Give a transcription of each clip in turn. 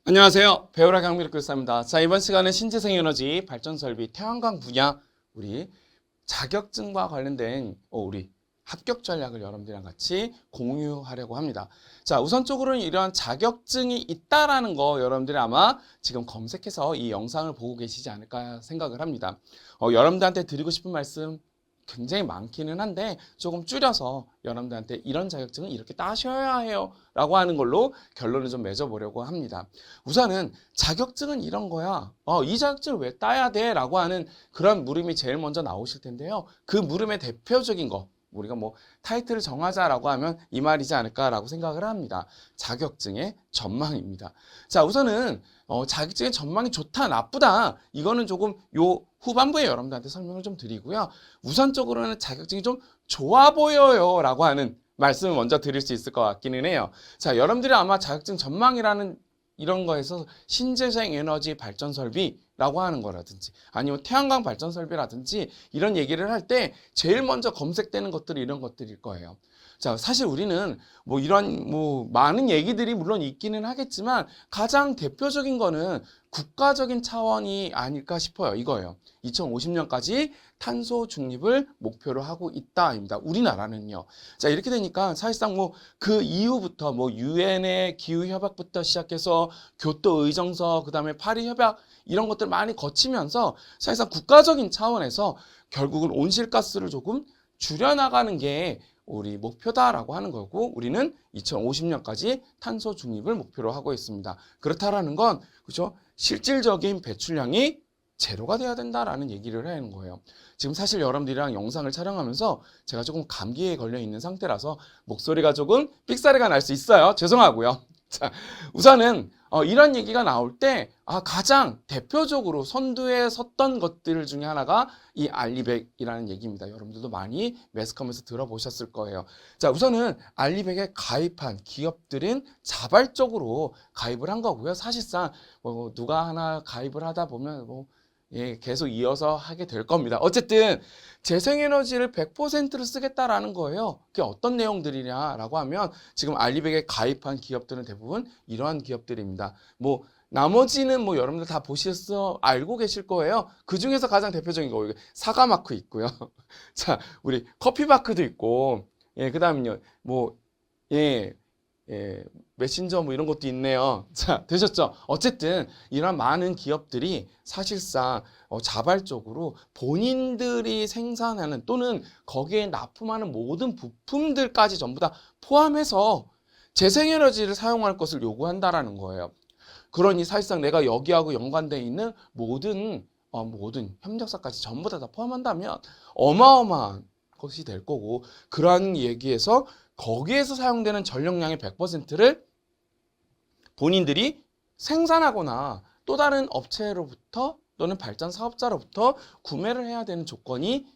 안녕하세요. 배우라 강미륵 교사입니다. 자, 이번 시간은 신재생 에너지 발전 설비 태양광 분야 우리 자격증과 관련된 우리 합격 전략을 여러분들이랑 같이 공유하려고 합니다. 자, 우선적으로는 이러한 자격증이 있다라는 거 여러분들이 아마 지금 검색해서 이 영상을 보고 계시지 않을까 생각을 합니다. 여러분들한테 드리고 싶은 말씀 굉장히 많기는 한데 조금 줄여서 여러분들한테 이런 자격증은 이렇게 따셔야 해요 라고 하는 걸로 결론을 좀 맺어보려고 합니다. 우선은 자격증은 이런 거야. 이 자격증을 왜 따야 돼? 라고 하는 그런 물음이 제일 먼저 나오실 텐데요. 그 물음의 대표적인 거 우리가 뭐 타이틀을 정하자라고 하면 이 말이지 않을까라고 생각을 합니다. 자격증의 전망입니다. 자, 우선은 자격증의 전망이 좋다 나쁘다 이거는 조금 요 후반부에 여러분들한테 설명을 좀 드리고요. 우선적으로는 자격증이 좀 좋아 보여요 라고 하는 말씀을 먼저 드릴 수 있을 것 같기는 해요. 자, 여러분들이 아마 자격증 전망이라는 이런 거에서 신재생 에너지 발전 설비라고 하는 거라든지 아니면 태양광 발전 설비라든지 이런 얘기를 할 때 제일 먼저 검색되는 것들이 이런 것들일 거예요. 자, 사실 우리는 뭐 이런 많은 얘기들이 물론 있기는 하겠지만 가장 대표적인 거는 국가적인 차원이 아닐까 싶어요. 이거예요. 2050년까지 탄소 중립을 목표로 하고 있다입니다. 우리나라는요. 자, 이렇게 되니까 사실상 뭐 그 이후부터 뭐 유엔의 기후 협약부터 시작해서 교토 의정서 그다음에 파리 협약 이런 것들 많이 거치면서 사실상 국가적인 차원에서 결국은 온실가스를 조금 줄여나가는 게 우리 목표다라고 하는 거고 우리는 2050년까지 탄소 중립을 목표로 하고 있습니다. 그렇다라는 건 그렇죠? 실질적인 배출량이 제로가 돼야 된다라는 얘기를 하는 거예요. 지금 사실 여러분들이랑 영상을 촬영하면서 제가 조금 감기에 걸려 있는 상태라서 목소리가 조금 삑사리가 날 수 있어요. 죄송하고요. 자, 우선은 이런 얘기가 나올 때 가장 대표적으로 선두에 섰던 것들 중에 하나가 이 알리백이라는 얘기입니다. 여러분들도 많이 매스컴에서 들어보셨을 거예요. 자, 우선은 알리백에 가입한 기업들은 자발적으로 가입을 한 거고요. 사실상 누가 하나 가입을 하다 보면 계속 이어서 하게 될 겁니다. 어쨌든 재생에너지를 100%를 쓰겠다라는 거예요. 그게 어떤 내용들이냐라고 하면 지금 알리백에 가입한 기업들은 대부분 이러한 기업들입니다. 뭐 나머지는 뭐 여러분들 다 보셔서 알고 계실 거예요. 그 중에서 가장 대표적인 거 사과마크 있고요. 자, 우리 커피마크도 있고, 그다음은요, 메신저 뭐 이런 것도 있네요. 자, 되셨죠? 어쨌든 이런 많은 기업들이 사실상 자발적으로 본인들이 생산하는 또는 거기에 납품하는 모든 부품들까지 전부 다 포함해서 재생에너지를 사용할 것을 요구한다라는 거예요. 그러니 사실상 내가 여기하고 연관되어 있는 모든 협력사까지 전부 다 포함한다면 어마어마한 것이 될 거고 그러한 얘기에서 거기에서 사용되는 전력량의 100%를 본인들이 생산하거나 또 다른 업체로부터 또는 발전 사업자로부터 구매를 해야 되는 조건이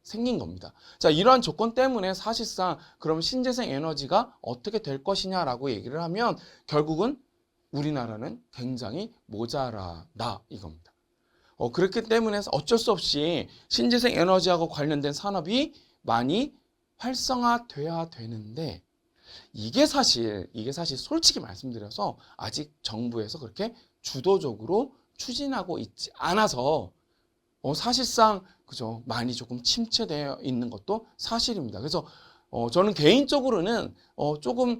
생긴 겁니다. 자, 이러한 조건 때문에 사실상 그럼 신재생 에너지가 어떻게 될 것이냐라고 얘기를 하면 결국은 우리나라는 굉장히 모자라다 이겁니다. 그렇기 때문에 어쩔 수 없이 신재생 에너지하고 관련된 산업이 많이 활성화돼야 되는데 이게 사실 솔직히 말씀드려서 아직 정부에서 그렇게 주도적으로 추진하고 있지 않아서 사실상 그죠 많이 조금 침체되어 있는 것도 사실입니다. 그래서 저는 개인적으로는 조금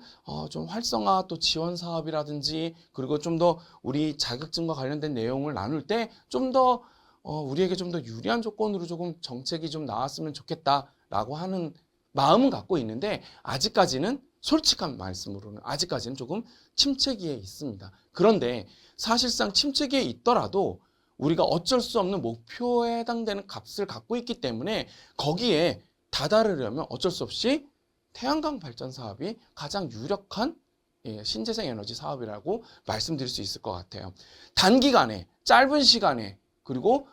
좀 활성화 또 지원 사업이라든지 그리고 좀 더 우리 자격증과 관련된 내용을 나눌 때 좀 더 우리에게 좀 더 유리한 조건으로 조금 정책이 좀 나왔으면 좋겠다라고 하는 마음은 갖고 있는데 아직까지는 솔직한 말씀으로는 아직까지는 조금 침체기에 있습니다. 그런데 사실상 침체기에 있더라도 우리가 어쩔 수 없는 목표에 해당되는 값을 갖고 있기 때문에 거기에 다다르려면 어쩔 수 없이 태양광 발전 사업이 가장 유력한 신재생 에너지 사업이라고 말씀드릴 수 있을 것 같아요. 단기간에 짧은 시간에 그리고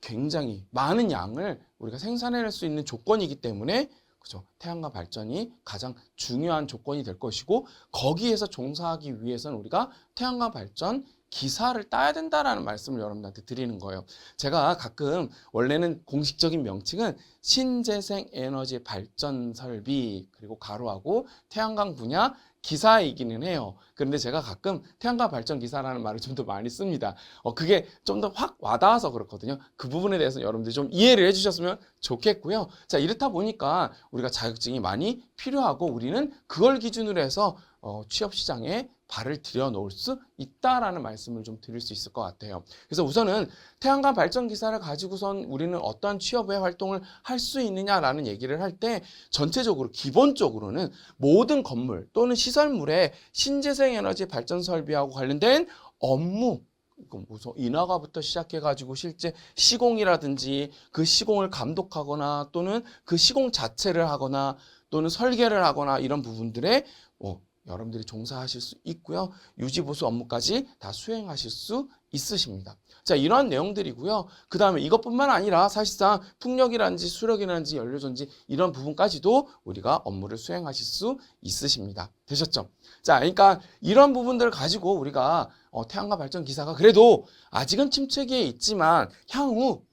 굉장히 많은 양을 우리가 생산해낼 수 있는 조건이기 때문에 그죠? 태양광 발전이 가장 중요한 조건이 될 것이고 거기에서 종사하기 위해서는 우리가 태양광 발전 기사를 따야 된다라는 말씀을 여러분들한테 드리는 거예요. 제가 가끔 원래는 공식적인 명칭은 신재생 에너지 발전 설비 그리고 가로하고 태양광 분야 기사이기는 해요. 그런데 제가 가끔 태양광 발전 기사라는 말을 좀 더 많이 씁니다. 그게 좀 더 확 와닿아서 그렇거든요. 그 부분에 대해서 여러분들이 좀 이해를 해주셨으면 좋겠고요. 자, 이렇다 보니까 우리가 자격증이 많이 필요하고 우리는 그걸 기준으로 해서 취업 시장에 발을 들여놓을 수 있다라는 말씀을 좀 드릴 수 있을 것 같아요. 그래서 우선은 태양광 발전 기사를 가지고선 우리는 어떠한 취업의 활동을 할 수 있느냐라는 얘기를 할 때 전체적으로 기본적으로는 모든 건물 또는 시설물의 신재생 에너지 발전 설비하고 관련된 업무, 무슨 인허가부터 시작해가지고 실제 시공이라든지 그 시공을 감독하거나 또는 그 시공 자체를 하거나 또는 설계를 하거나 이런 부분들에 여러분들이 종사하실 수 있고요. 유지보수 업무까지 다 수행하실 수 있으십니다. 자, 이러한 내용들이고요. 그 다음에 이것뿐만 아니라 사실상 풍력이라든지 수력이라든지 연료전지 이런 부분까지도 우리가 업무를 수행하실 수 있으십니다. 되셨죠? 자, 그러니까 이런 부분들을 가지고 우리가 태양광 발전 기사가 그래도 아직은 침체기에 있지만 향후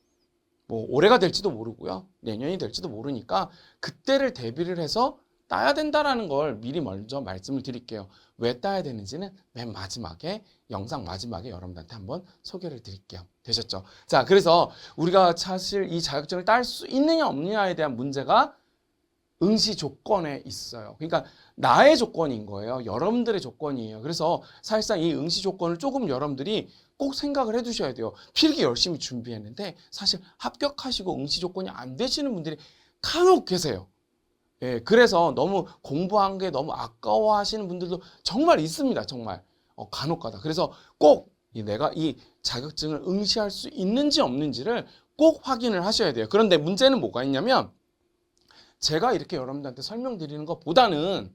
올해가 될지도 모르고요. 내년이 될지도 모르니까 그때를 대비를 해서 따야 된다라는 걸 미리 먼저 말씀을 드릴게요. 왜 따야 되는지는 맨 마지막에 영상 마지막에 여러분들한테 한번 소개를 드릴게요. 되셨죠? 자, 그래서 우리가 사실 이 자격증을 딸 수 있느냐 없느냐에 대한 문제가 응시 조건에 있어요. 그러니까 나의 조건인 거예요. 여러분들의 조건이에요. 그래서 사실상 이 응시 조건을 조금 여러분들이 꼭 생각을 해 두셔야 돼요. 필기 열심히 준비했는데 사실 합격하시고 응시 조건이 안 되시는 분들이 간혹 계세요. 예, 그래서 너무 공부한 게 너무 아까워 하시는 분들도 정말 있습니다. 정말. 간혹가다. 그래서 꼭 내가 이 자격증을 응시할 수 있는지 없는지를 꼭 확인을 하셔야 돼요. 그런데 문제는 뭐가 있냐면 제가 이렇게 여러분들한테 설명드리는 것보다는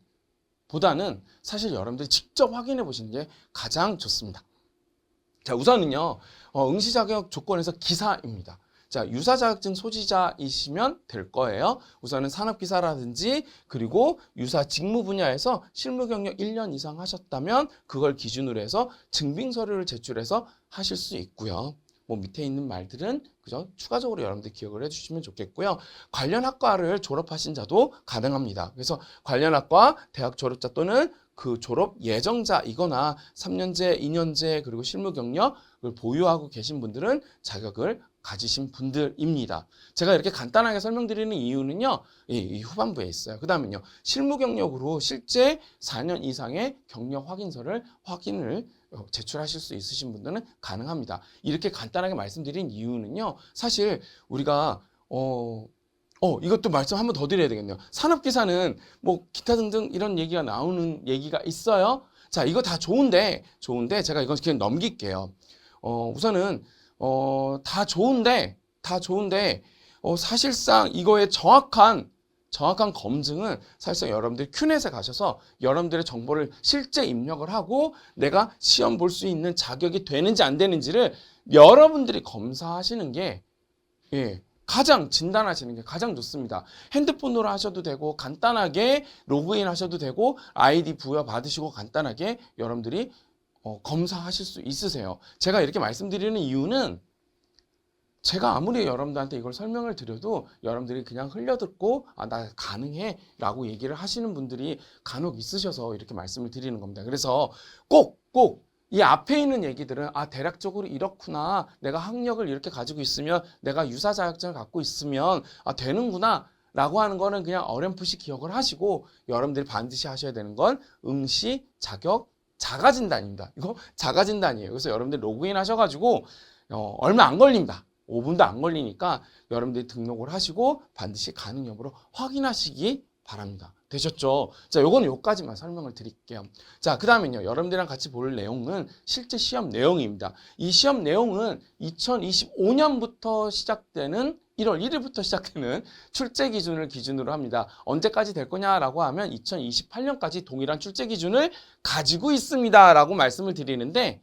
사실 여러분들이 직접 확인해 보시는 게 가장 좋습니다. 자, 우선은요. 응시 자격 조건에서 기사입니다. 자, 유사 자격증 소지자이시면 될 거예요. 우선은 산업기사라든지 그리고 유사 직무 분야에서 실무 경력 1년 이상 하셨다면 그걸 기준으로 해서 증빙 서류를 제출해서 하실 수 있고요. 밑에 있는 말들은 그죠? 추가적으로 여러분들 기억을 해주시면 좋겠고요. 관련 학과를 졸업하신 자도 가능합니다. 그래서 관련 학과 대학 졸업자 또는 그 졸업 예정자이거나 3년제, 2년제 그리고 실무 경력을 보유하고 계신 분들은 자격을 가지신 분들입니다. 제가 이렇게 간단하게 설명드리는 이유는요. 이 후반부에 있어요. 그 다음은요. 실무 경력으로 실제 4년 이상의 경력 확인서를 제출하실 수 있으신 분들은 가능합니다. 이렇게 간단하게 말씀드린 이유는요. 사실 우리가 이것도 말씀 한번 더 드려야 되겠네요. 산업기사는 기타 등등 이런 얘기가 나오는 얘기가 있어요. 자, 이거 다 좋은데 제가 이건 그냥 넘길게요. 우선은 다 좋은데 사실상 이거의 정확한 검증은 사실상 여러분들이 큐넷에 가셔서 여러분들의 정보를 실제 입력을 하고 내가 시험 볼 수 있는 자격이 되는지 안 되는지를 여러분들이 검사하시는 게 가장 진단하시는 게 가장 좋습니다. 핸드폰으로 하셔도 되고 간단하게 로그인 하셔도 되고 아이디 부여 받으시고 간단하게 여러분들이 검사하실 수 있으세요. 제가 이렇게 말씀드리는 이유는 제가 아무리 여러분들한테 이걸 설명을 드려도 여러분들이 그냥 흘려듣고 나 가능해 라고 얘기를 하시는 분들이 간혹 있으셔서 이렇게 말씀을 드리는 겁니다. 그래서 꼭 이 앞에 있는 얘기들은 대략적으로 이렇구나, 내가 학력을 이렇게 가지고 있으면 내가 유사 자격증을 갖고 있으면 되는구나 라고 하는 거는 그냥 어렴풋이 기억을 하시고 여러분들이 반드시 하셔야 되는 건 응시 자격 자가진단입니다. 이거 자가진단이에요. 그래서 여러분들 로그인 하셔가지고 얼마 안 걸립니다. 5분도 안 걸리니까 여러분들이 등록을 하시고 반드시 가능 여부를 확인하시기 바랍니다. 되셨죠? 자, 요거는 요까지만 설명을 드릴게요. 자, 그 다음에요. 여러분들이랑 같이 볼 내용은 실제 시험 내용입니다. 이 시험 내용은 2025년부터 시작되는 1월 1일부터 시작되는 출제 기준을 기준으로 합니다. 언제까지 될 거냐라고 하면 2028년까지 동일한 출제 기준을 가지고 있습니다라고 말씀을 드리는데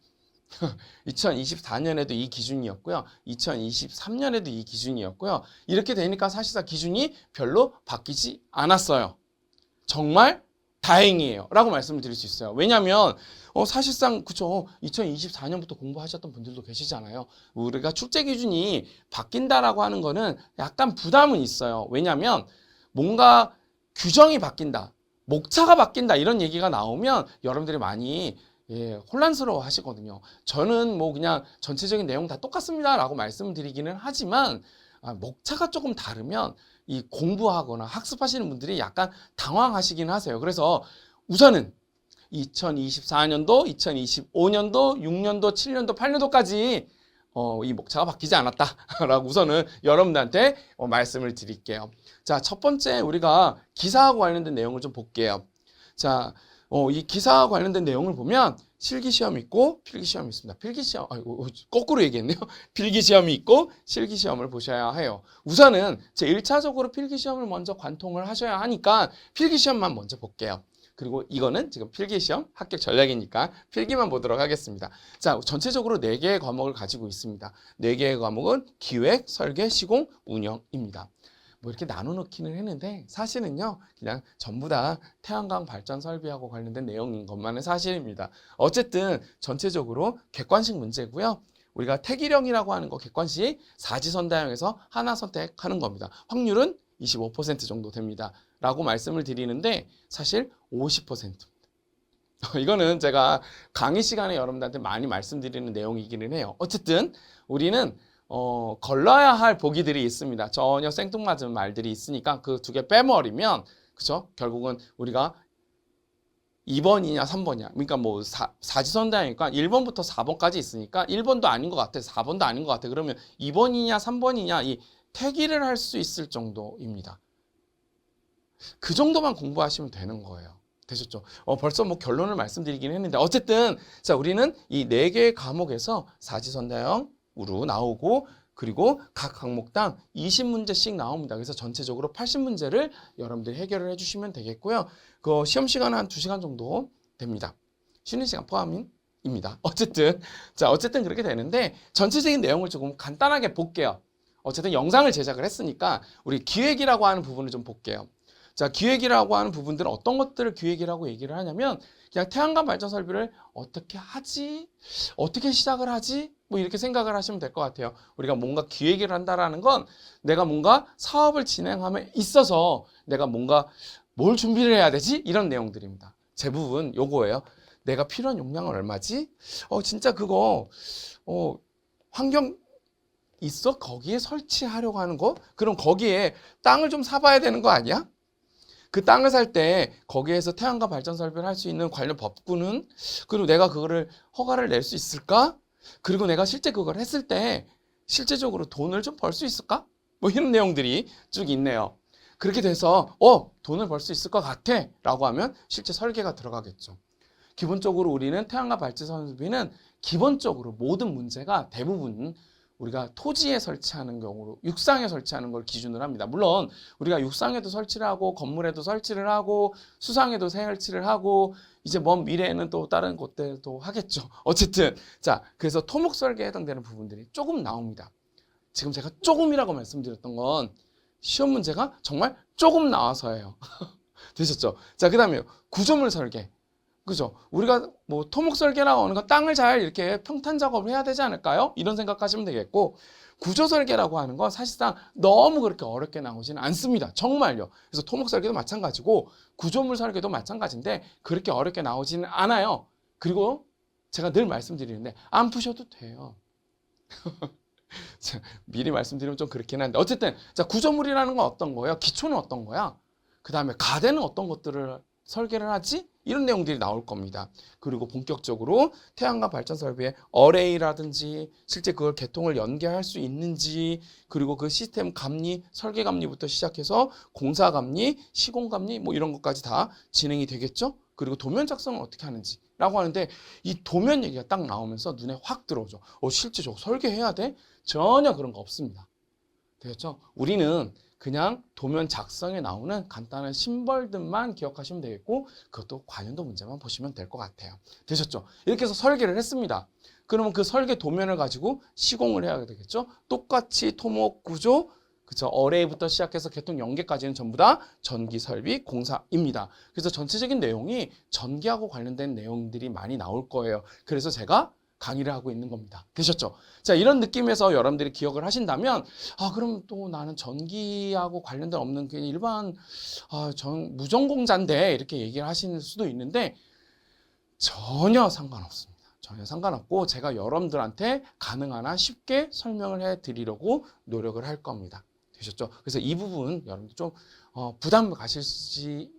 2024년에도 이 기준이었고요. 2023년에도 이 기준이었고요. 이렇게 되니까 사실상 기준이 별로 바뀌지 않았어요. 정말 다행이에요 라고 말씀을 드릴 수 있어요. 왜냐하면 사실상 그쵸, 2024년부터 공부하셨던 분들도 계시잖아요. 우리가 출제 기준이 바뀐다라고 하는 거는 약간 부담은 있어요. 왜냐하면 뭔가 규정이 바뀐다, 목차가 바뀐다 이런 얘기가 나오면 여러분들이 많이 혼란스러워 하시거든요. 저는 뭐 그냥 전체적인 내용 다 똑같습니다라고 말씀드리기는 하지만 목차가 조금 다르면 이 공부하거나 학습하시는 분들이 약간 당황하시긴 하세요. 그래서 우선은 2024년도, 2025년도, 6년도, 7년도, 8년도까지 이 목차가 바뀌지 않았다라고 우선은 여러분들한테 말씀을 드릴게요. 자, 첫 번째 우리가 기사하고 관련된 내용을 좀 볼게요. 자, 이 기사와 관련된 내용을 보면 실기시험이 있고 필기시험이 있습니다. 필기시험, 거꾸로 얘기했네요. 필기시험이 있고 실기시험을 보셔야 해요. 우선은 제 1차적으로 필기시험을 먼저 관통을 하셔야 하니까 필기시험만 먼저 볼게요. 그리고 이거는 지금 필기시험 합격 전략이니까 필기만 보도록 하겠습니다. 자, 전체적으로 4개의 과목을 가지고 있습니다. 4개의 과목은 기획, 설계, 시공, 운영입니다. 뭐 이렇게 나눠놓기는 했는데 사실은요 그냥 전부 다 태양광 발전 설비하고 관련된 내용인 것만은 사실입니다. 어쨌든 전체적으로 객관식 문제고요. 우리가 택일형이라고 하는 거 객관식 사지선다형에서 하나 선택하는 겁니다. 확률은 25% 정도 됩니다. 라고 말씀을 드리는데 사실 50%입니다. 이거는 제가 강의 시간에 여러분들한테 많이 말씀드리는 내용이기는 해요. 어쨌든 우리는 걸러야 할 보기들이 있습니다. 전혀 생뚱맞은 말들이 있으니까 그 2개 빼버리면 그죠? 결국은 우리가 2번이냐 3번이냐 그러니까 뭐 사지선다니까 1번부터 4번까지 있으니까 1번도 아닌 것 같아 4번도 아닌 것 같아 그러면 2번이냐 3번이냐 이 태기를 할 수 있을 정도입니다. 그 정도만 공부하시면 되는 거예요. 되셨죠? 벌써 뭐 결론을 말씀드리긴 했는데 어쨌든 자 우리는 이 4개의 과목에서 사지선다형으로 나오고 그리고 각 과목당 20문제씩 나옵니다. 그래서 전체적으로 80문제를 여러분들이 해결을 해주시면 되겠고요. 그 시험 시간은 한 2시간 정도 됩니다. 쉬는 시간 포함입니다. 어쨌든 그렇게 되는데 전체적인 내용을 조금 간단하게 볼게요. 어쨌든 영상을 제작을 했으니까 우리 기획이라고 하는 부분을 좀 볼게요. 자, 기획이라고 하는 부분들은 어떤 것들을 기획이라고 얘기를 하냐면 그냥 태양광 발전 설비를 어떻게 하지? 어떻게 시작을 하지? 뭐 이렇게 생각을 하시면 될 것 같아요. 우리가 뭔가 기획을 한다라는 건 내가 뭔가 사업을 진행함에 있어서 내가 뭔가 뭘 준비를 해야 되지? 이런 내용들입니다. 대부분 요거예요. 내가 필요한 용량은 얼마지? 진짜 그거 환경 있어? 거기에 설치하려고 하는 거? 그럼 거기에 땅을 좀 사봐야 되는 거 아니야? 그 땅을 살 때 거기에서 태양광 발전 설비를 할 수 있는 관련 법규는 그리고 내가 그거를 허가를 낼 수 있을까? 그리고 내가 실제 그걸 했을 때 실제적으로 돈을 좀 벌 수 있을까? 뭐 이런 내용들이 쭉 있네요. 그렇게 돼서 돈을 벌 수 있을 것 같아 라고 하면 실제 설계가 들어가겠죠. 기본적으로 우리는 태양광 발전 설비는 기본적으로 모든 문제가 대부분 우리가 토지에 설치하는 경우로 육상에 설치하는 걸 기준으로 합니다. 물론 우리가 육상에도 설치를 하고 건물에도 설치를 하고 수상에도 설치를 하고 이제 먼 미래에는 또 다른 곳들도 하겠죠. 어쨌든 자 그래서 토목 설계에 해당되는 부분들이 조금 나옵니다. 지금 제가 조금이라고 말씀드렸던 건 시험 문제가 정말 조금 나와서예요. 되셨죠? 자 그다음에 구조물 설계. 그죠? 우리가 뭐 토목 설계라고 하는 건 땅을 잘 이렇게 평탄 작업을 해야 되지 않을까요? 이런 생각하시면 되겠고 구조 설계라고 하는 건 사실상 너무 그렇게 어렵게 나오지는 않습니다. 정말요. 그래서 토목 설계도 마찬가지고 구조물 설계도 마찬가지인데 그렇게 어렵게 나오지는 않아요. 그리고 제가 늘 말씀드리는데 안 푸셔도 돼요. 미리 말씀드리면 좀 그렇긴 한데 어쨌든 자 구조물이라는 건 어떤 거예요? 기초는 어떤 거야? 그 다음에 가대는 어떤 것들을 설계를 하지? 이런 내용들이 나올 겁니다. 그리고 본격적으로 태양광 발전 설비의 어레이라든지 실제 그걸 개통을 연계할 수 있는지 그리고 그 시스템 감리, 설계 감리부터 시작해서 공사 감리, 시공 감리 뭐 이런 것까지 다 진행이 되겠죠. 그리고 도면 작성을 어떻게 하는지 라고 하는데 이 도면 얘기가 딱 나오면서 눈에 확 들어오죠. 실제 저거 설계해야 돼? 전혀 그런 거 없습니다. 되겠죠? 우리는 그냥 도면 작성에 나오는 간단한 심벌들만 기억하시면 되겠고 그것도 관련도 문제만 보시면 될 것 같아요. 되셨죠? 이렇게 해서 설계를 했습니다. 그러면 그 설계 도면을 가지고 시공을 해야 되겠죠? 똑같이 토목 구조, 그쵸? 어레이부터 시작해서 개통 연계까지는 전부 다 전기 설비 공사입니다. 그래서 전체적인 내용이 전기하고 관련된 내용들이 많이 나올 거예요. 그래서 제가 강의를 하고 있는 겁니다. 되셨죠? 자, 이런 느낌에서 여러분들이 기억을 하신다면 그럼 또 나는 전기하고 관련된 없는 그냥 일반 무전공자인데 이렇게 얘기를 하시는 수도 있는데 전혀 상관없습니다. 전혀 상관없고 제가 여러분들한테 가능한 한 쉽게 설명을 해드리려고 노력을 할 겁니다. 되셨죠? 그래서 이 부분 여러분들 좀 부담 가실 수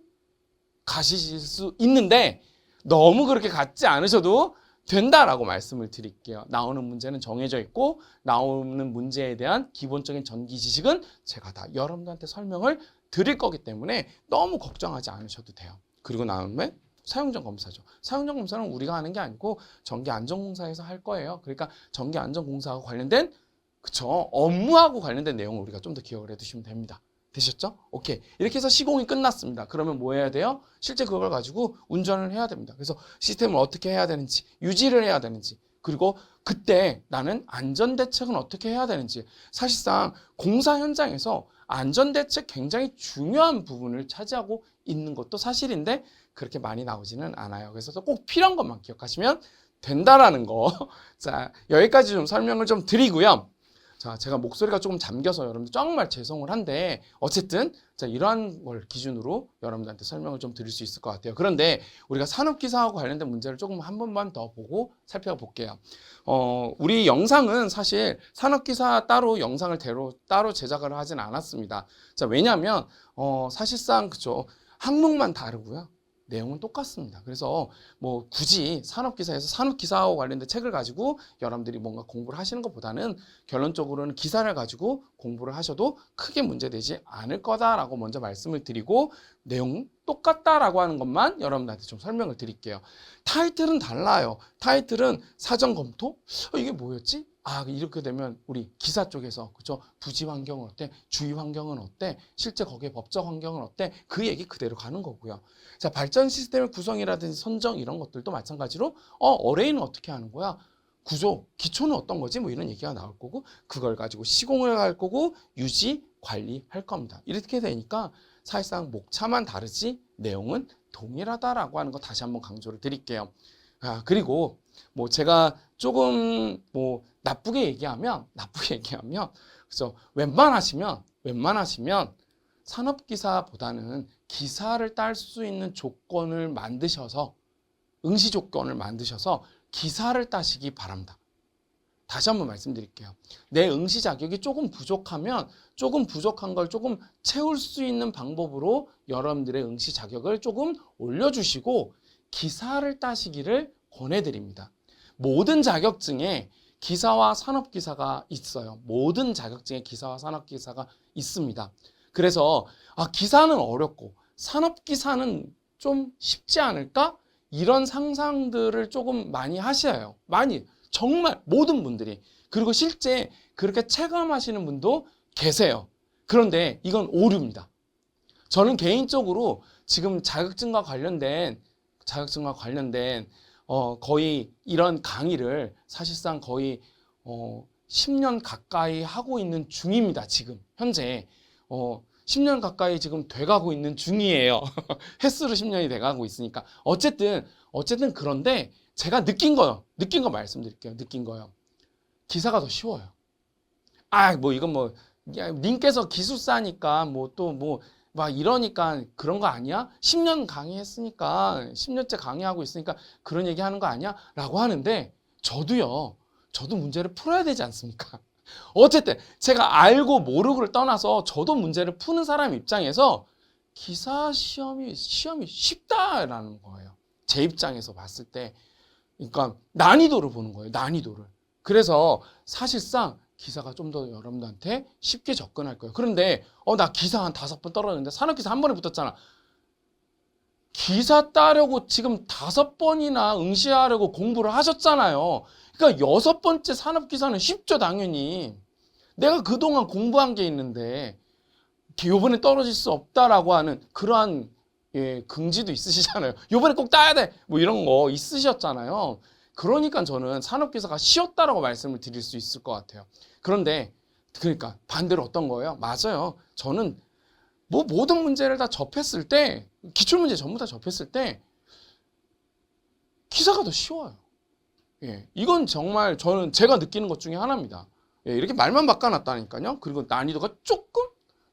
있는데 너무 그렇게 갖지 않으셔도 된다라고 말씀을 드릴게요. 나오는 문제는 정해져 있고 나오는 문제에 대한 기본적인 전기 지식은 제가 다 여러분들한테 설명을 드릴 거기 때문에 너무 걱정하지 않으셔도 돼요. 그리고 나오면 사용전 검사죠. 사용전 검사는 우리가 하는 게 아니고 전기안전공사에서 할 거예요. 그러니까 전기안전공사하고 관련된 업무하고 관련된 내용을 우리가 좀 더 기억을 해두시면 됩니다. 되셨죠? 오케이. 이렇게 해서 시공이 끝났습니다. 그러면 뭐 해야 돼요? 실제 그걸 가지고 운전을 해야 됩니다. 그래서 시스템을 어떻게 해야 되는지, 유지를 해야 되는지, 그리고 그때 나는 안전대책은 어떻게 해야 되는지. 사실상 공사 현장에서 안전대책 굉장히 중요한 부분을 차지하고 있는 것도 사실인데 그렇게 많이 나오지는 않아요. 그래서 꼭 필요한 것만 기억하시면 된다라는 거. 자, 여기까지 좀 설명을 좀 드리고요. 자, 제가 목소리가 조금 잠겨서 여러분들 정말 죄송을 한데 어쨌든 자, 이러한 걸 기준으로 여러분들한테 설명을 좀 드릴 수 있을 것 같아요. 그런데 우리가 산업기사하고 관련된 문제를 조금 한 번만 더 보고 살펴볼게요. 우리 영상은 사실 산업기사 따로 영상을 따로 제작을 하진 않았습니다. 자, 왜냐하면 사실상 항목만 다르고요. 내용은 똑같습니다. 그래서 뭐 굳이 산업기사에서 산업기사하고 관련된 책을 가지고 여러분들이 뭔가 공부를 하시는 것보다는 결론적으로는 기사를 가지고 공부를 하셔도 크게 문제되지 않을 거다라고 먼저 말씀을 드리고 내용 똑같다라고 하는 것만 여러분들한테 좀 설명을 드릴게요. 타이틀은 달라요. 타이틀은 사전 검토? 이게 뭐였지? 이렇게 되면 우리 기사 쪽에서 부지 환경은 어때? 주위 환경은 어때? 실제 거기에 법적 환경은 어때? 그 얘기 그대로 가는 거고요. 자, 발전 시스템의 구성이라든지 선정 이런 것들도 마찬가지로 어레이는 어떻게 하는 거야? 구조, 기초는 어떤 거지? 뭐 이런 얘기가 나올 거고 그걸 가지고 시공을 할 거고 유지, 관리할 겁니다. 이렇게 되니까 사실상 목차만 다르지 내용은 동일하다라고 하는 거 다시 한번 강조를 드릴게요. 그리고 뭐 제가 조금 나쁘게 얘기하면 그래서 웬만하시면 산업기사보다는 기사를 딸 수 있는 조건을 만드셔서 응시 조건을 만드셔서 기사를 따시기 바랍니다. 다시 한번 말씀드릴게요. 내 응시 자격이 조금 부족하면 조금 부족한 걸 조금 채울 수 있는 방법으로 여러분들의 응시 자격을 조금 올려주시고 기사를 따시기를 권해드립니다. 모든 자격증에 기사와 산업기사가 있어요. 모든 자격증에 기사와 산업기사가 있습니다. 그래서 기사는 어렵고 산업기사는 좀 쉽지 않을까? 이런 상상들을 조금 많이 하셔요. 정말 모든 분들이. 그리고 실제 그렇게 체감하시는 분도 계세요. 그런데 이건 오류입니다. 저는 개인적으로 지금 자격증과 관련된 거의 이런 강의를 사실상 거의 10년 가까이 하고 있는 중입니다. 지금 현재 10년 가까이 지금 돼가고 있는 중이에요. 횟수로 10년이 돼가고 있으니까 어쨌든 그런데 제가 느낀 거 말씀드릴게요. 느낀 거요. 기사가 더 쉬워요. 이건 님께서 기술사니까 막 이러니까 그런 거 아니야? 10년 강의했으니까 10년째 강의하고 있으니까 그런 얘기 하는 거 아니야? 라고 하는데 저도 문제를 풀어야 되지 않습니까? 어쨌든 제가 알고 모르고를 떠나서 저도 문제를 푸는 사람 입장에서 기사 시험이 쉽다라는 거예요. 제 입장에서 봤을 때. 그러니까 난이도를 보는 거예요. 난이도를. 그래서 사실상 기사가 좀 더 여러분들한테 쉽게 접근할 거예요. 그런데 나 기사 한 5번 떨어졌는데 산업기사 한 번에 붙었잖아. 기사 따려고 지금 5번이나 응시하려고 공부를 하셨잖아요. 그러니까 6번째 산업기사는 쉽죠, 당연히. 내가 그동안 공부한 게 있는데 요번에 떨어질 수 없다라고 하는 그러한 긍지도 있으시잖아요. 요번에 꼭 따야 돼! 뭐 이런 거 있으셨잖아요. 그러니까 저는 산업기사가 쉬웠다라고 말씀을 드릴 수 있을 것 같아요. 그러니까 반대로 어떤 거예요? 맞아요. 저는 모든 문제를 다 접했을 때, 기출문제 전부 다 접했을 때 기사가 더 쉬워요. 예, 이건 정말 제가 느끼는 것 중에 하나입니다. 예, 이렇게 말만 바꿔놨다니까요. 그리고 난이도가 조금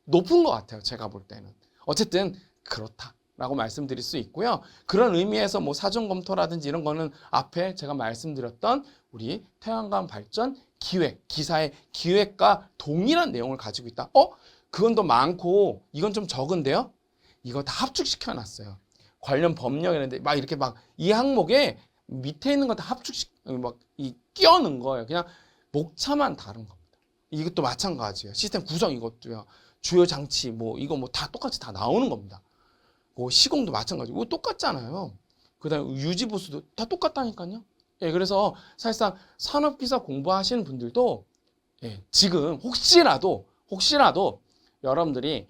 높은 것 같아요. 제가 볼 때는. 어쨌든 그렇다라고 말씀드릴 수 있고요. 그런 의미에서 뭐 사전 검토라든지 이런 거는 앞에 제가 말씀드렸던 우리 태양광 발전 기획, 기사의 기획과 동일한 내용을 가지고 있다. 그건 더 많고 이건 좀 적은데요. 이거 다 합축시켜 놨어요. 관련 법령이라는데 막 이렇게 막 이 항목에 밑에 있는 거 다 막 끼워 넣은 거예요. 그냥 목차만 다른 겁니다. 이것도 마찬가지예요. 시스템 구성 이것도요. 주요 장치 뭐 이거 뭐 다 똑같이 다 나오는 겁니다. 뭐 시공도 마찬가지고 똑같잖아요. 그다음에 유지 보수도 다 똑같다니까요. 예, 그래서 사실상 산업기사 공부하시는 분들도 예, 지금 혹시라도 여러분들이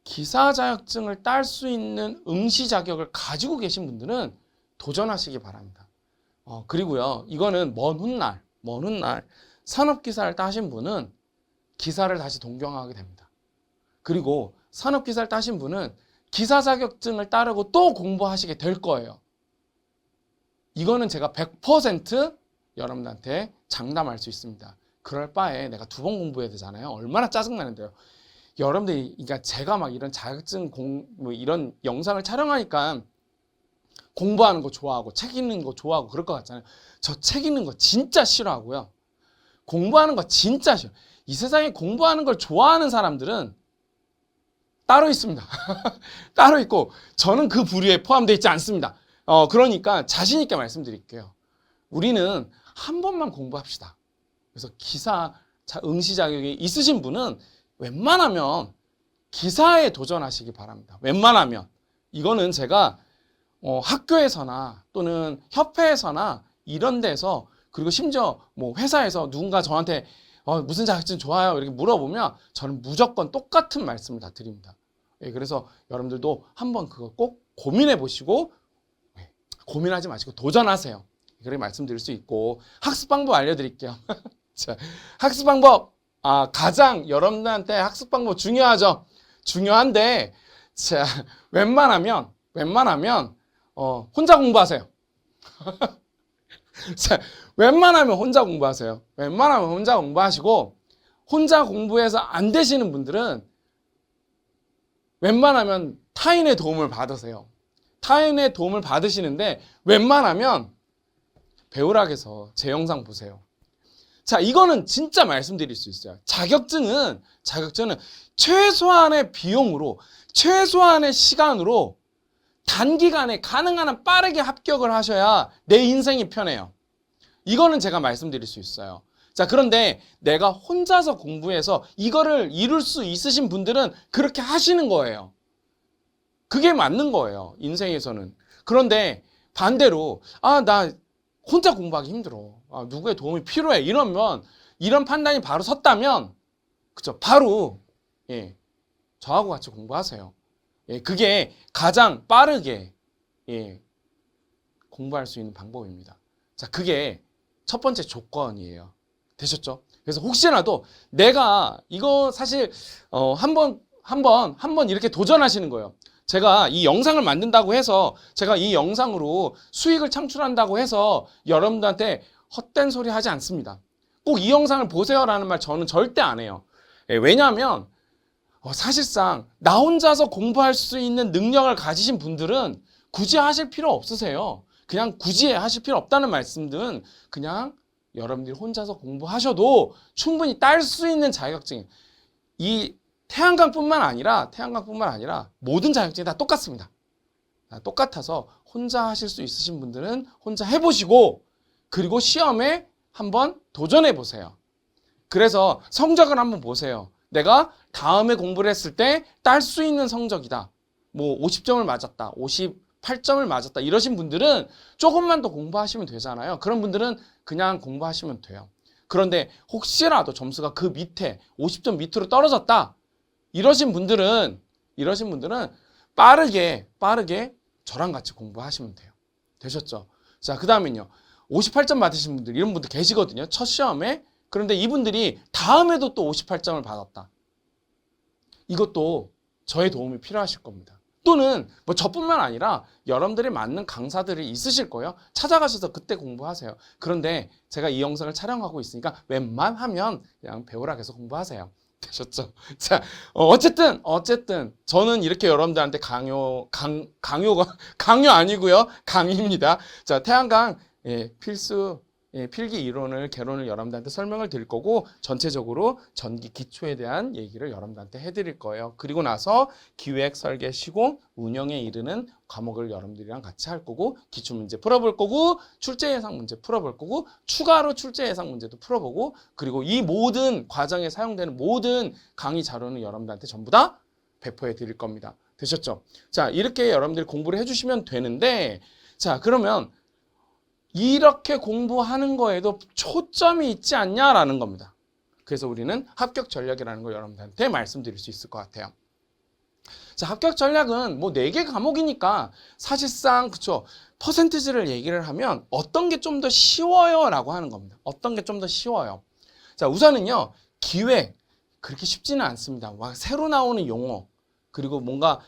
기사 자격증을 딸 수 있는 응시 자격을 가지고 계신 분들은 도전하시기 바랍니다. 그리고요, 이거는 먼 훗날 산업기사를 따신 분은 기사를 다시 동경하게 됩니다. 그리고 산업기사를 따신 분은 기사 자격증을 따르고 또 공부하시게 될 거예요. 이거는 제가 100% 여러분들한테 장담할 수 있습니다. 그럴 바에 내가 2번 공부해야 되잖아요. 얼마나 짜증나는데요. 여러분들이, 그러니까 제가 막 이런 자격증 뭐 이런 영상을 촬영하니까 공부하는 거 좋아하고 책 읽는 거 좋아하고 그럴 것 같잖아요. 저 책 읽는 거 진짜 싫어하고요. 공부하는 거 진짜 싫어. 이 세상에 공부하는 걸 좋아하는 사람들은 따로 있습니다. 따로 있고 저는 그 부류에 포함되어 있지 않습니다. 그러니까 자신 있게 말씀드릴게요. 우리는 한 번만 공부합시다. 그래서 기사 응시 자격이 있으신 분은 웬만하면 기사에 도전하시기 바랍니다. 웬만하면. 이거는 제가 학교에서나 또는 협회에서나 이런 데서, 그리고 심지어 뭐 회사에서 누군가 저한테 무슨 자격증 좋아요 이렇게 물어보면 저는 무조건 똑같은 말씀을 다 드립니다. 예, 그래서 여러분들도 한번 그거 꼭 고민해 보시고 고민하지 마시고 도전하세요. 그렇게 말씀드릴 수 있고, 학습 방법 알려드릴게요. 자, 학습 방법. 가장 여러분들한테 학습 방법 중요하죠. 중요한데, 자, 웬만하면 혼자 공부하세요. 자, 웬만하면 혼자 공부하세요. 웬만하면 혼자 공부하시고, 혼자 공부해서 안 되시는 분들은 웬만하면 타인의 도움을 받으세요. 타인의 도움을 받으시는데 웬만하면 배우락에서 제 영상 보세요. 자, 이거는 진짜 말씀드릴 수 있어요. 자격증은 최소한의 비용으로, 최소한의 시간으로 단기간에 가능한 한 빠르게 합격을 하셔야 내 인생이 편해요. 이거는 제가 말씀드릴 수 있어요. 자, 그런데 내가 혼자서 공부해서 이거를 이룰 수 있으신 분들은 그렇게 하시는 거예요. 그게 맞는 거예요, 인생에서는. 그런데 반대로 나 혼자 공부하기 힘들어. 누구의 도움이 필요해. 이러면, 이런 판단이 바로 섰다면, 그죠? 바로, 예, 저하고 같이 공부하세요. 예, 그게 가장 빠르게, 예, 공부할 수 있는 방법입니다. 자, 그게 첫 번째 조건이에요. 되셨죠? 그래서 혹시라도 내가 이거 사실, 한번 이렇게 도전하시는 거예요. 제가 이 영상을 만든다고 해서, 제가 이 영상으로 수익을 창출한다고 해서 여러분들한테 헛된 소리 하지 않습니다. 꼭 이 영상을 보세요라는 말 저는 절대 안 해요. 왜냐하면 사실상 나 혼자서 공부할 수 있는 능력을 가지신 분들은 굳이 하실 필요 없으세요. 그냥 굳이 하실 필요 없다는 말씀들은 그냥 여러분들이 혼자서 공부하셔도 충분히 딸 수 있는 자격증, 이 태양광뿐만 아니라 모든 자격증이 다 똑같습니다. 똑같아서 혼자 하실 수 있으신 분들은 혼자 해보시고, 그리고 시험에 한번 도전해 보세요. 그래서 성적을 한번 보세요. 내가 다음에 공부를 했을 때 딸 수 있는 성적이다. 뭐 50점을 맞았다, 58점을 맞았다, 이러신 분들은 조금만 더 공부하시면 되잖아요. 그런 분들은 그냥 공부하시면 돼요. 그런데 혹시라도 점수가 그 밑에 50점 밑으로 떨어졌다, 이러신 분들은 빠르게 저랑 같이 공부하시면 돼요. 되셨죠? 자, 그 다음엔요. 58점 받으신 분들, 이런 분들 계시거든요. 첫 시험에. 그런데 이분들이 다음에도 또 58점을 받았다. 이것도 저의 도움이 필요하실 겁니다. 또는 뭐 저뿐만 아니라 여러분들이 맞는 강사들이 있으실 거예요. 찾아가셔서 그때 공부하세요. 그런데 제가 이 영상을 촬영하고 있으니까 웬만하면 그냥 배우라 계속 공부하세요. 되셨죠? 자, 어쨌든 저는 이렇게 여러분들한테 강요 아니고요. 강의입니다. 자, 태양광 필수 필기 이론을 개론을 여러분들한테 설명을 드릴 거고, 전체적으로 전기 기초에 대한 얘기를 여러분들한테 해드릴 거예요. 그리고 나서 기획, 설계, 시공, 운영에 이르는 과목을 여러분들이랑 같이 할 거고, 기출문제 풀어볼 거고, 출제 예상 문제 풀어볼 거고, 추가로 출제 예상 문제도 풀어보고, 그리고 이 모든 과정에 사용되는 모든 강의 자료는 여러분들한테 전부 다 배포해 드릴 겁니다. 되셨죠? 자, 이렇게 여러분들이 공부를 해주시면 되는데, 자, 그러면 이렇게 공부하는 거에도 초점이 있지 않냐라는 겁니다. 그래서 우리는 합격 전략이라는 걸 여러분들한테 말씀드릴 수 있을 것 같아요. 자, 합격 전략은 뭐 4개 과목이니까 사실상 그쵸, 퍼센티지를 얘기를 하면 어떤 게 좀 더 쉬워요 라고 하는 겁니다. 어떤 게 좀 더 쉬워요. 자, 우선은요, 기획 그렇게 쉽지는 않습니다. 막 새로 나오는 용어, 그리고 뭔가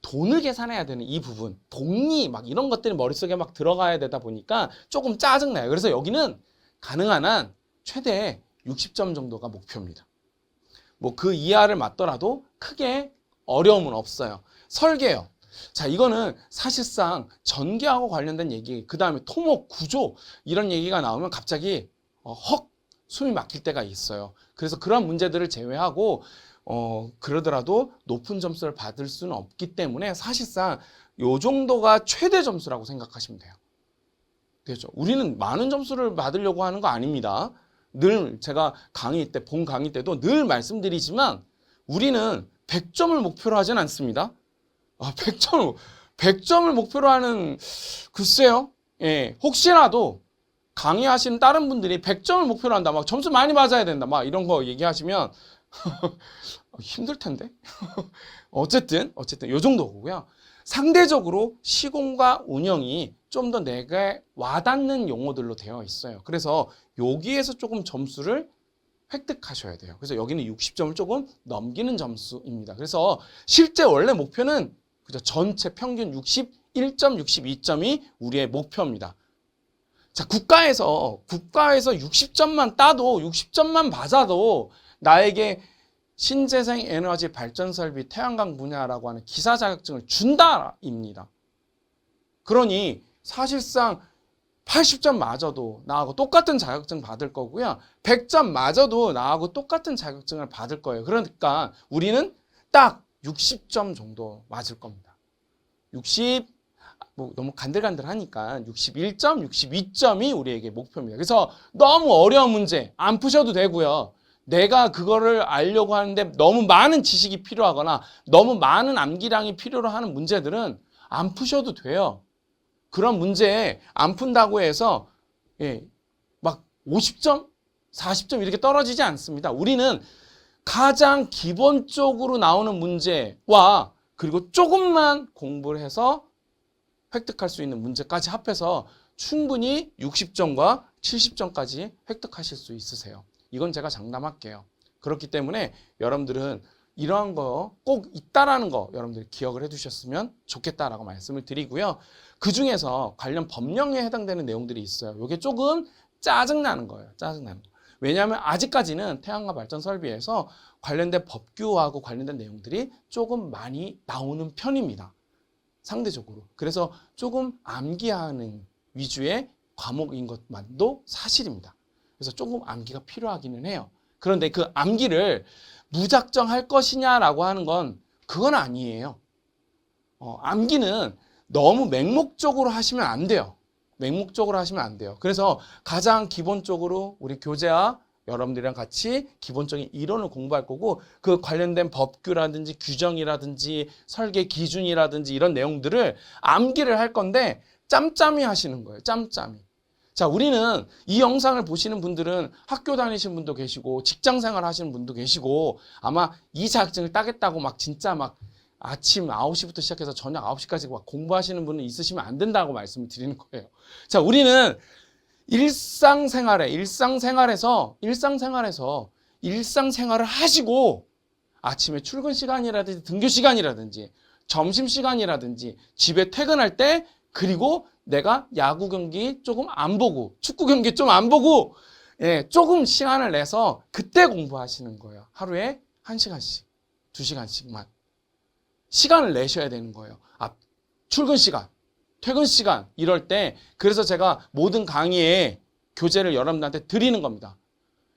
돈을 계산해야 되는 이 부분, 복리 막 이런 것들이 머릿속에 막 들어가야 되다 보니까 조금 짜증나요. 그래서 여기는 가능한 한 최대 60점 정도가 목표입니다. 뭐 그 이하를 맞더라도 크게 어려움은 없어요. 설계요. 자, 이거는 사실상 전기하고 관련된 얘기, 그 다음에 토목, 구조 이런 얘기가 나오면 갑자기 헉 숨이 막힐 때가 있어요. 그래서 그런 문제들을 제외하고 그러더라도 높은 점수를 받을 수는 없기 때문에 사실상 요 정도가 최대 점수라고 생각하시면 돼요. 그렇죠? 우리는 많은 점수를 받으려고 하는 거 아닙니다. 늘 제가 강의 때, 본 강의 때도 늘 말씀드리지만 우리는 100점을 목표로 하진 않습니다. 100점을 목표로 하는, 글쎄요. 예, 혹시라도 강의하시는 다른 분들이 100점을 목표로 한다, 막 점수 많이 맞아야 된다, 막 이런 거 얘기하시면 힘들 텐데. 어쨌든 요 정도고요. 상대적으로 시공과 운영이 좀 더 내게 와닿는 용어들로 되어 있어요. 그래서 여기에서 조금 점수를 획득하셔야 돼요. 그래서 여기는 60점을 조금 넘기는 점수입니다. 그래서 실제 원래 목표는 그죠, 전체 평균 61점, 62점이 우리의 목표입니다. 자, 국가에서 60점만 따도, 60점만 받아도 나에게 신재생 에너지 발전 설비 태양광 분야라고 하는 기사 자격증을 준다입니다. 그러니 사실상 80점 맞아도 나하고 똑같은 자격증 받을 거고요. 100점 맞아도 나하고 똑같은 자격증을 받을 거예요. 그러니까 우리는 딱 60점 정도 맞을 겁니다. 60, 뭐 너무 간들간들하니까 61점, 62점이 우리에게 목표입니다. 그래서 너무 어려운 문제 안 푸셔도 되고요. 내가 그거를 알려고 하는데 너무 많은 지식이 필요하거나 너무 많은 암기량이 필요로 하는 문제들은 안 푸셔도 돼요. 그런 문제 안 푼다고 해서 막 50점, 40점 이렇게 떨어지지 않습니다. 우리는 가장 기본적으로 나오는 문제와 그리고 조금만 공부를 해서 획득할 수 있는 문제까지 합해서 충분히 60점과 70점까지 획득하실 수 있으세요. 이건 제가 장담할게요. 그렇기 때문에 여러분들은 이러한 거 꼭 있다라는 거 여러분들이 기억을 해두셨으면 좋겠다라고 말씀을 드리고요. 그 중에서 관련 법령에 해당되는 내용들이 있어요. 이게 조금 짜증나는 거예요. 짜증나는 거. 왜냐하면 아직까지는 태양광 발전 설비에서 관련된 법규하고 관련된 내용들이 조금 많이 나오는 편입니다. 상대적으로. 그래서 조금 암기하는 위주의 과목인 것만도 사실입니다. 그래서 조금 암기가 필요하기는 해요. 그런데 그 암기를 무작정 할 것이냐라고 하는 건 그건 아니에요. 암기는 너무 맹목적으로 하시면 안 돼요. 맹목적으로 하시면 안 돼요. 그래서 가장 기본적으로 우리 교재와 여러분들이랑 같이 기본적인 이론을 공부할 거고, 그 관련된 법규라든지 규정이라든지 설계 기준이라든지 이런 내용들을 암기를 할 건데 짬짬이 하시는 거예요. 짬짬이. 자, 우리는 이 영상을 보시는 분들은 학교 다니시는 분도 계시고 직장 생활 하시는 분도 계시고 아마 이 자격증을 따겠다고 막 진짜 막 아침 9시부터 시작해서 저녁 9시까지 막 공부하시는 분은 있으시면 안 된다고 말씀을 드리는 거예요. 자, 우리는 일상생활을 하시고 아침에 출근 시간이라든지 등교 시간이라든지 점심시간이라든지 집에 퇴근할 때, 그리고 내가 야구 경기 조금 안 보고 축구 경기 좀 안 보고 조금 시간을 내서 그때 공부하시는 거예요. 하루에 1시간씩, 2시간씩만 시간을 내셔야 되는 거예요. 출근 시간, 퇴근 시간 이럴 때. 그래서 제가 모든 강의에 교재를 여러분들한테 드리는 겁니다.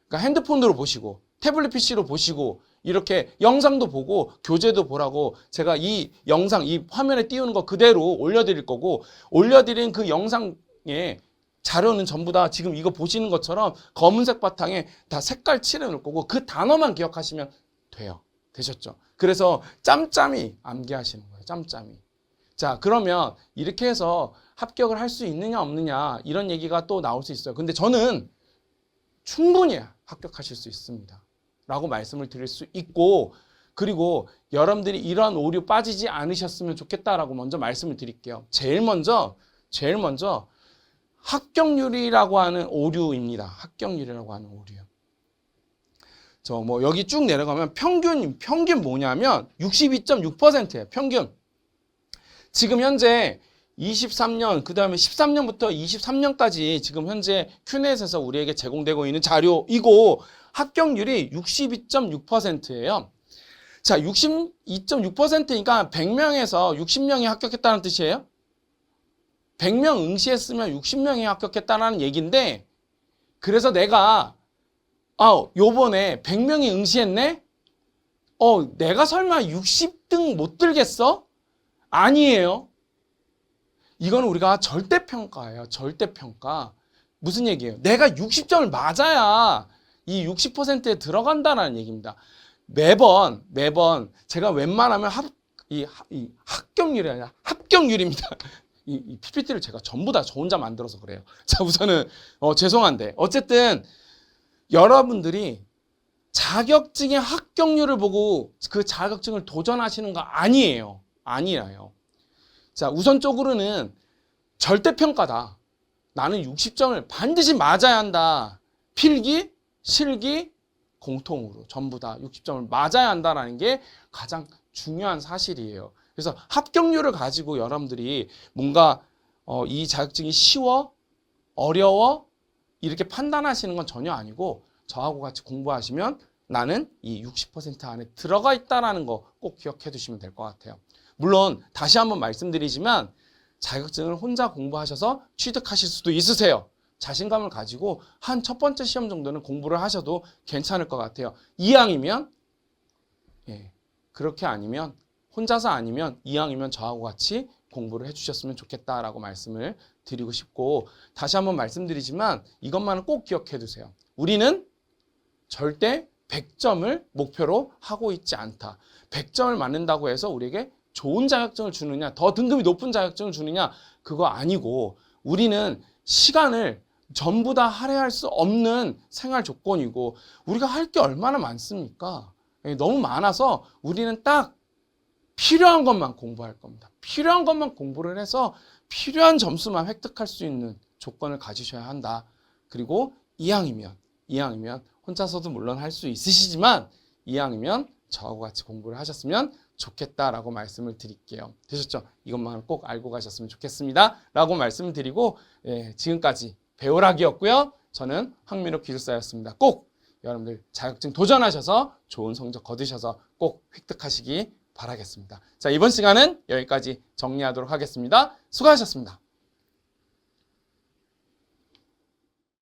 그러니까 핸드폰으로 보시고 태블릿 PC로 보시고 이렇게 영상도 보고 교재도 보라고 제가 이 영상, 이 화면에 띄우는 거 그대로 올려드릴 거고, 올려드린 그 영상에 자료는 전부 다 지금 이거 보시는 것처럼 검은색 바탕에 다 색깔 칠해놓을 거고 그 단어만 기억하시면 돼요. 되셨죠? 그래서 짬짬이 암기하시는 거예요. 짬짬이. 자, 그러면 이렇게 해서 합격을 할 수 있느냐 없느냐 이런 얘기가 또 나올 수 있어요. 근데 저는 충분히 합격하실 수 있습니다 라고 말씀을 드릴 수 있고, 그리고 여러분들이 이런 오류 빠지지 않으셨으면 좋겠다라고 먼저 말씀을 드릴게요. 제일 먼저 합격률이라고 하는 오류입니다. 합격률이라고 하는 오류요. 여기 쭉 내려가면 평균 뭐냐면 62.6%예요. 평균. 지금 현재 23년, 그 다음에 13년부터 23년까지 지금 현재 큐넷에서 우리에게 제공되고 있는 자료이고, 합격률이 62.6%예요. 자, 62.6%니까 100명에서 60명이 합격했다는 뜻이에요. 100명 응시했으면 60명이 합격했다는 얘기인데, 그래서 내가 요번에 100명이 응시했네? 내가 설마 60등 못 들겠어? 아니에요. 이건 우리가 절대평가예요. 절대평가. 무슨 얘기예요? 내가 60점을 맞아야 이 60%에 들어간다는 얘기입니다. 매번 제가 웬만하면 합격률이 아니라 합격률입니다. 이 PPT를 제가 전부 다 저 혼자 만들어서 그래요. 자, 우선은 죄송한데 어쨌든 여러분들이 자격증의 합격률을 보고 그 자격증을 도전하시는 거 아니에요. 아니라요. 자, 우선적으로는 절대평가다. 나는 60점을 반드시 맞아야 한다. 필기, 실기, 공통으로 전부 다 60점을 맞아야 한다는 게 가장 중요한 사실이에요. 그래서 합격률을 가지고 여러분들이 뭔가 이 자격증이 쉬워, 어려워 이렇게 판단하시는 건 전혀 아니고, 저하고 같이 공부하시면 나는 이 60% 안에 들어가 있다는 거 꼭 기억해 두시면 될 것 같아요. 물론 다시 한번 말씀드리지만 자격증을 혼자 공부하셔서 취득하실 수도 있으세요. 자신감을 가지고 한 첫 번째 시험 정도는 공부를 하셔도 괜찮을 것 같아요. 이왕이면 그렇게 아니면 혼자서 아니면 이왕이면 저하고 같이 공부를 해주셨으면 좋겠다라고 말씀을 드리고 싶고, 다시 한번 말씀드리지만 이것만은 꼭 기억해 두세요. 우리는 절대 100점을 목표로 하고 있지 않다. 100점을 맞는다고 해서 우리에게 좋은 자격증을 주느냐, 더 등급이 높은 자격증을 주느냐, 그거 아니고, 우리는 시간을 전부 다 할애할 수 없는 생활 조건이고, 우리가 할 게 얼마나 많습니까? 너무 많아서 우리는 딱 필요한 것만 공부할 겁니다. 필요한 것만 공부를 해서 필요한 점수만 획득할 수 있는 조건을 가지셔야 한다. 그리고 이왕이면 혼자서도 물론 할 수 있으시지만 이왕이면 저하고 같이 공부를 하셨으면 좋겠다라고 말씀을 드릴게요. 되셨죠? 이것만 꼭 알고 가셨으면 좋겠습니다 라고 말씀을 드리고, 지금까지 배우락이었고요. 저는 황민호 기술사였습니다. 꼭 여러분들 자격증 도전하셔서 좋은 성적 거두셔서 꼭 획득하시기 바라겠습니다. 자, 이번 시간은 여기까지 정리하도록 하겠습니다. 수고하셨습니다.